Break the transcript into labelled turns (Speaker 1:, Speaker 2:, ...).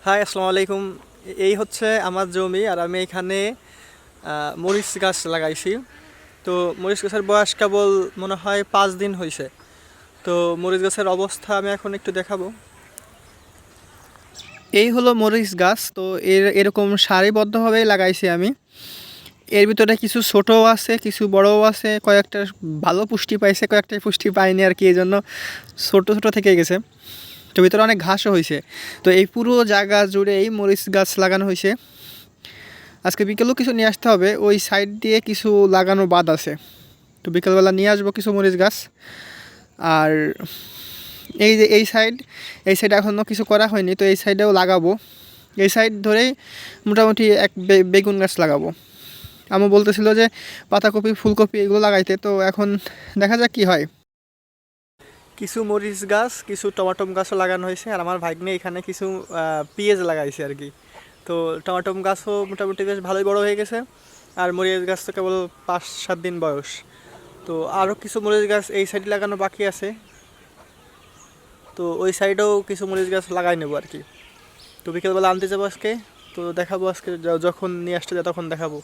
Speaker 1: High, আসসালামু আলাইকুম। এই হচ্ছে আমার জমি, আর আমি এখানে মরিচ গাছ লাগাইছি। তো মরিচ গাছের বয়স কেবল মনে হয় 5 দিন হয়েছে। তো মরিচ গাছের অবস্থা আমি এখন একটু দেখাবো। এই হলো মরিচ গাছ। তো এরকম সারিবদ্ধভাবে লাগাইছি আমি। এর ভিতরে কিছু ছোটও আছে, কিছু বড়ও আছে, কয়েকটা ভালো পুষ্টি পাইছে, কয়েকটা পুষ্টি পায়নি আর কি, এই জন্য ছোটো ছোটো থেকে গেছে। তো ভিতরে অনেক ঘাসও হয়েছে। তো এই পুরো জায়গা জুড়ে এই মরিচ গাছ লাগানো হয়েছে। আজকে বিকেলেও কিছু নিয়ে আসতে হবে, ওই সাইড দিয়ে কিছু লাগানো বাদ আছে। তো বিকেলবেলা নিয়ে আসবো কিছু মরিচ গাছ। আর এই যে এই সাইড এখনও কিছু করা হয়নি, তো এই সাইডেও লাগাবো। এই সাইড ধরেই মোটামুটি এক বেগুন গাছ লাগাবো। আমি বলতেছিল যে পাতাকপি, ফুলকপি এগুলো লাগাইতে, তো এখন দেখা যাক কি হয়। কিছু মরিচ গাছ, কিছু টমাটম গাছও লাগানো হয়েছে, আর আমার ভাগ্নে এখানে কিছু পেঁয়াজ লাগাইছে আর কি। তো টমাটম গাছও মোটামুটি বেশ ভালোই বড় হয়ে গেছে। আর মরিচ গাছ তো কেবল 5-7 দিন বয়স। তো আরও কিছু মরিচ গাছ এই সাইডে লাগানো বাকি আছে। তো ওই সাইডেও কিছু মরিচ গাছ লাগাই নেবো আর কি। তো বিকেলবেলা আনতে যাবো আজকে। তো দেখাবো আজকে, যখন নিয়ে আসতে যায় তখন দেখাবো।